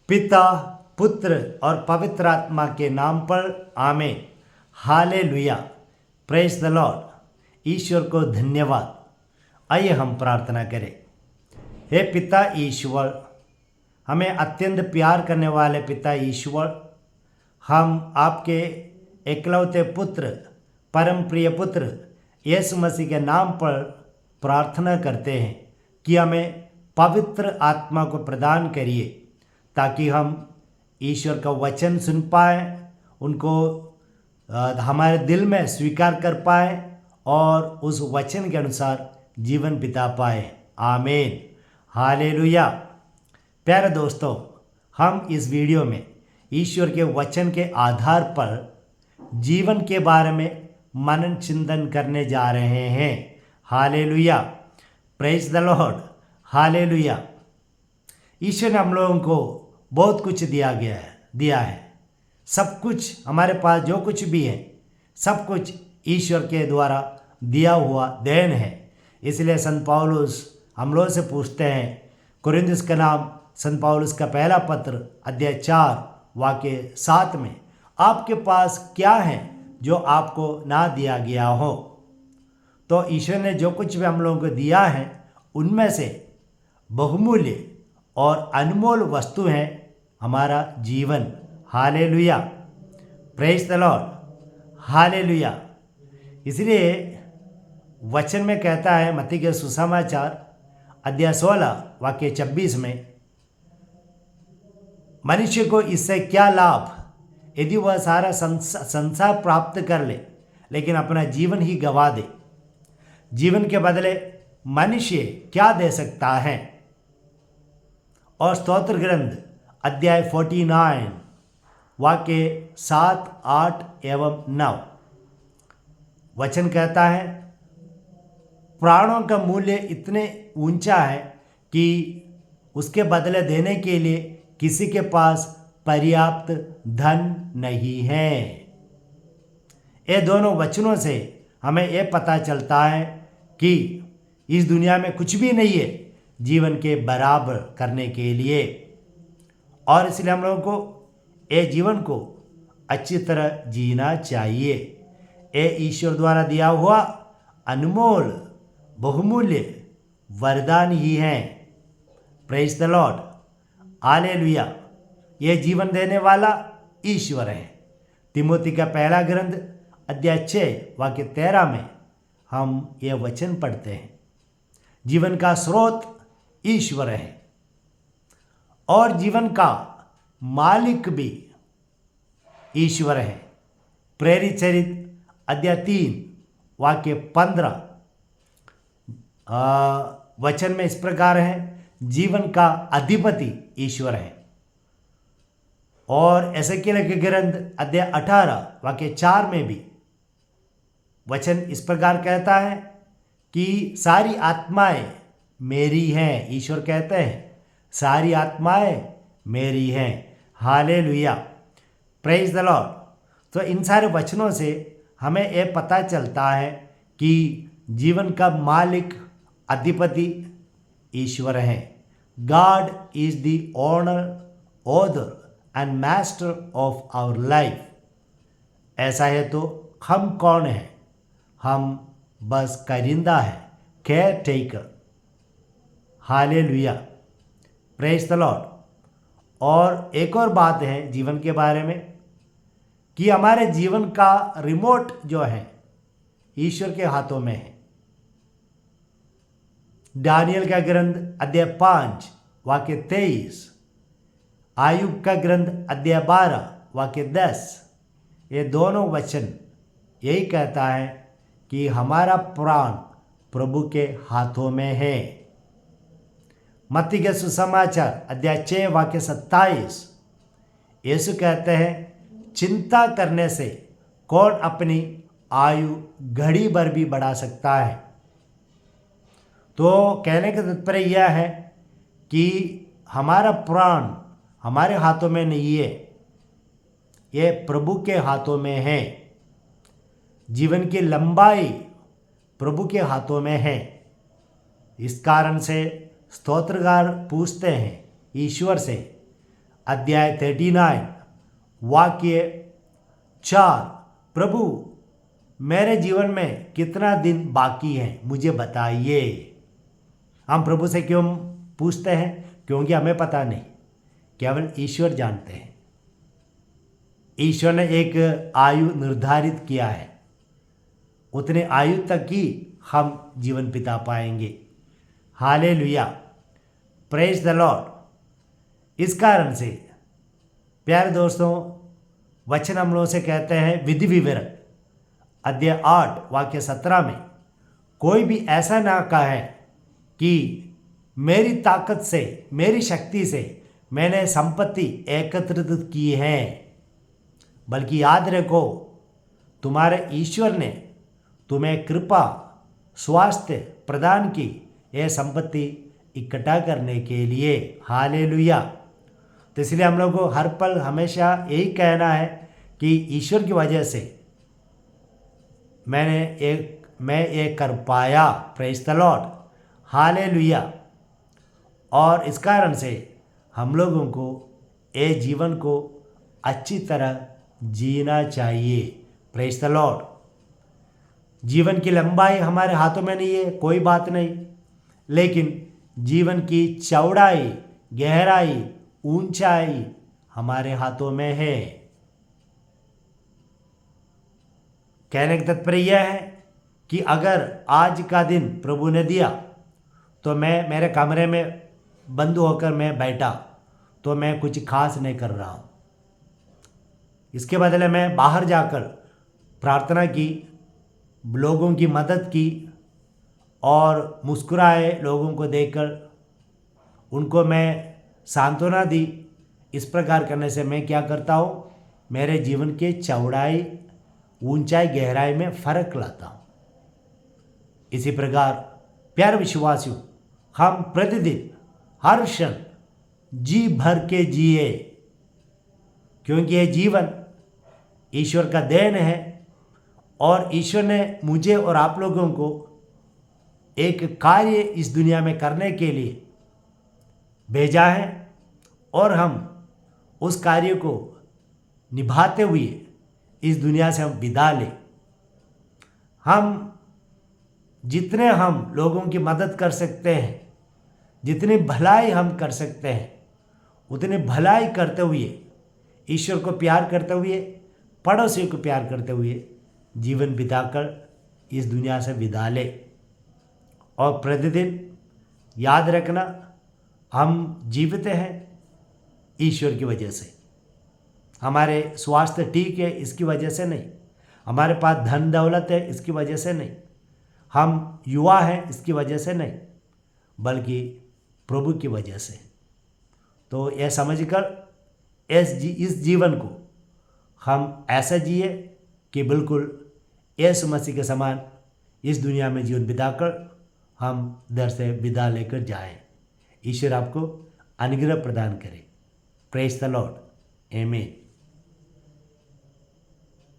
पिता, पुत्र और पवित्र आत्मा के नाम पर आमीन। Hallelujah, praise the Lord. ईश्वर को धन्यवाद। आइए हम प्रार्थना करें। हे पिता ईश्वर, हमें अत्यंत प्यार करने वाले पिता ईश्वर, हम आपके एकलौते पुत्र, परम प्रिय पुत्र यीशु मसीह के नाम पर प्रार्थना करते हैं कि हमें पवित्र आत्मा को प्रदान करिए ताकि हम ईश्वर का वचन सुन पाए, उनको हमारे दिल में स्वीकार कर पाए और उस वचन के अनुसार जीवन बिता पाए। आमीन, हालेलुया। प्यारे दोस्तों, हम इस वीडियो में ईश्वर के वचन के आधार पर जीवन के बारे में मनन चिंतन करने जा रहे हैं। Hallelujah, praise the Lord, hallelujah. ईश्वर ने हम लोगों को बहुत कुछ दिया है। सब कुछ हमारे पास जो कुछ भी है, सब कुछ ईश्वर के द्वारा दिया हुआ देन है। इसलिए संत पौलुस हम लोगों से पूछते हैं, कुरिन्थियों का नाम संत पौलुस का पहला पत्र अध्याय 4 वाक्य 7 में, आपके पास क्या है जो आपको ना दिया गया हो। तो ईश्वर ने जो कुछ भी हम लोगों को दिया है उनमें से बहुमूल्य और अनमोल वस्तु है हमारा जीवन। Hallelujah, praise the Lord, hallelujah. इसलिए वचन में कहता है मत्ती के सुसमाचार अध्याय 16 वाक्य 26 में, मनुष्य को इससे क्या लाभ यदि वह सारा संसार प्राप्त कर ले लेकिन अपना जीवन ही गंवा दे। जीवन के बदले मनुष्य क्या दे सकता है। और स्तोत्र ग्रंथ अध्याय 49 वाक्य 7, 8 एवं 9 वचन कहता है, प्राणों का मूल्य इतने ऊंचा है कि उसके बदले देने के लिए किसी के पास पर्याप्त धन नहीं है। ये दोनों वचनों से हमें यह पता चलता है कि इस दुनिया में कुछ भी नहीं है जीवन के बराबर करने के लिए। और इसलिए हम लोगों को ये जीवन को अच्छी तरह जीना चाहिए। ये ईश्वर द्वारा दिया हुआ अनमोल बहुमूल्य वरदान ही है। Praise the Lord, hallelujah. ये जीवन देने वाला ईश्वर है। तिमोथी का पहला ग्रंथ अध्याय 6 वाक्य 13 में हम ये वचन पढ़ते हैं, जीवन का स्रोत ईश्वर है और जीवन का मालिक भी ईश्वर है। प्रेरित चरित अध्याय 3 वाक्य 15 वचन में इस प्रकार है, जीवन का अधिपति ईश्वर है। और एसेकियेल के ग्रंथ अध्याय 18 वाक्य 4 में भी वचन इस प्रकार कहता है कि सारी आत्माएं मेरी हैं। ईश्वर कहते हैं सारी आत्माएं मेरी हैं। Hallelujah, praise the Lord. तो इन सारे वचनों से हमें यह पता चलता है कि जीवन का मालिक अधिपति ईश्वर है। God is the owner, author and master of our life. ऐसा है तो हम कौन हैं? हम बस कारिंदा है, care taker. Hallelujah, praise the Lord. और एक और बात है जीवन के बारे में कि हमारे जीवन का रिमोट जो है ईश्वर के हाथों में है। दानियल का ग्रंथ अध्याय 5 वाक्य 23, आयुब का ग्रंथ अध्याय 12 वाक्य 10, ये दोनों वचन यही कहता है कि हमारा प्राण प्रभु के हाथों में है। मत्ती के सुसमाचार अध्याय 6 वाक्य 27, यीशु कहते हैं, चिंता करने से कौन अपनी आयु घड़ी भर भी बढ़ा सकता है। तो कहने का तात्पर्य यह है कि हमारा प्राण हमारे हाथों में नहीं है, ये प्रभु के हाथों में है। जीवन की लंबाई प्रभु के हाथों में है। इस कारण से स्तोत्रगार पूछते हैं ईश्वर से, अध्याय 39 वाक्य 4, प्रभु मेरे जीवन में कितना दिन बाकी है मुझे बताइए। हम प्रभु से क्यों पूछते हैं? क्योंकि हमें पता नहीं, केवल ईश्वर जानते हैं। ईश्वर ने एक आयु निर्धारित किया है, उतने आयु तक ही हम जीवन बिता पाएंगे। Hallelujah, praise the Lord. इस कारण से प्यारे दोस्तों, वचन हम लोगों से कहते हैं विधि विवरण अध्याय 8 वाक्य 17 में, कोई भी ऐसा ना कहे कि मेरी ताकत से, मेरी शक्ति से मैंने संपत्ति एकत्रित की है, बल्कि याद रखो तुम्हारे ईश्वर ने तुम्हें कृपा स्वास्थ्य प्रदान की यह संपत्ति इकट्ठा करने के लिए। हालेलुया। तो इसलिए हम लोग को हर पल हमेशा यही कहना है कि ईश्वर की वजह से मैं ये कर पाया। Praise the Lord, hallelujah. और इस कारण से हम लोगों को ये जीवन को अच्छी तरह जीना चाहिए। Praise the Lord. जीवन की लंबाई हमारे हाथों में नहीं है, कोई बात नहीं, लेकिन जीवन की चौड़ाई, गहराई, ऊंचाई हमारे हाथों में है। कहने का तात्पर्य यह है कि अगर आज का दिन प्रभु ने दिया तो मैं मेरे कमरे में बंद होकर मैं बैठा तो मैं कुछ खास नहीं कर रहा हूँ। इसके बदले मैं बाहर जाकर प्रार्थना की, लोगों की मदद की और मुस्कुराए लोगों को देखकर उनको मैं सांत्वना दी। इस प्रकार करने से मैं क्या करता हूँ, मेरे जीवन के चौड़ाई, ऊंचाई, गहराई में फर्क लाता हूँ। इसी प्रकार प्यारे विश्वासियों, हम प्रतिदिन हर क्षण जी भर के जिए, क्योंकि यह जीवन ईश्वर का देन है और ईश्वर ने मुझे और आप लोगों को एक कार्य इस दुनिया में करने के लिए भेजा है और हम उस कार्य को निभाते हुए इस दुनिया से हम विदा लें। हम जितने हम लोगों की मदद कर सकते हैं, जितनी भलाई हम कर सकते हैं, उतनी भलाई करते हुए, ईश्वर को प्यार करते हुए, पड़ोसियों को प्यार करते हुए जीवन बिताकर इस दुनिया से विदा ले। और प्रतिदिन याद रखना, हम जीवित हैं ईश्वर की वजह से। हमारे स्वास्थ्य ठीक है इसकी वजह से नहीं, हमारे पास धन दौलत है इसकी वजह से नहीं, हम युवा हैं इसकी वजह से नहीं, बल्कि प्रभु की वजह से। तो यह समझकर इस जीवन को हम ऐसा जिए कि बिल्कुल यीशु मसीह के समान इस दुनिया में जीवन बिताकर हम दर से विदा लेकर जाएं। ईश्वर आपको अनुग्रह प्रदान करे। प्रेज द लॉर्ड, आमीन।